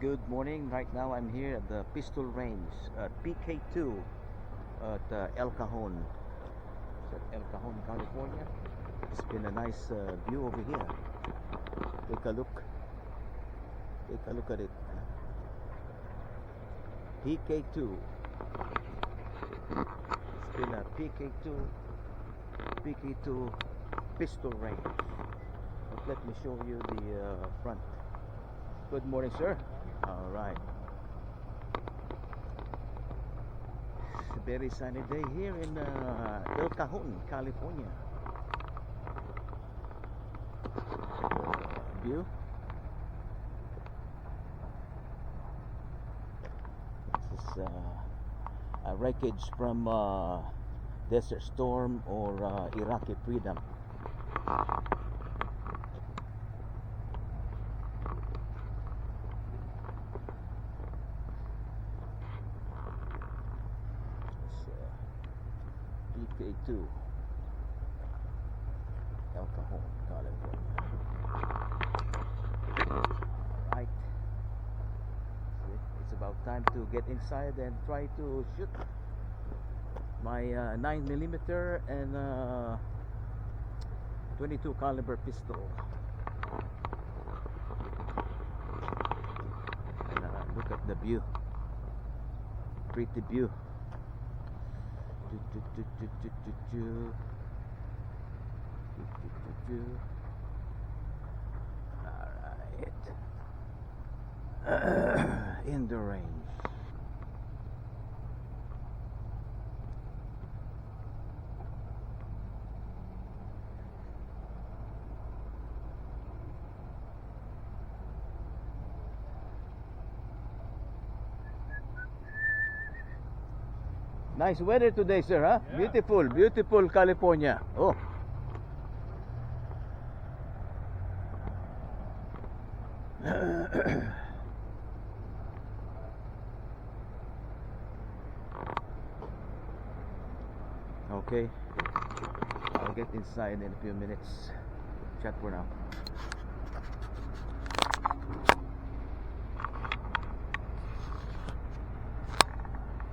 good morning. Right now I'm here at the Pistol Range at PK2 at El Cajon. It's at El Cajon, California. It's been a nice view over here. Take a look. Take a look at it. PK2. It's been a PK2 Pistol Range. But let me show you the front. Good morning, sir. All right. It's a very sunny day here in El Cajon, California. View. This is a wreckage from Desert Storm or Iraqi Freedom. PK2 El Cajon, California. Alright, it's about time to get inside and try to shoot my 9mm and 22 caliber pistol. And look at the view, pretty view. Alright. In the range. Nice weather today, sir, huh? Yeah. Beautiful, beautiful California. Oh. Okay. I'll get inside in a few minutes. Chat for now.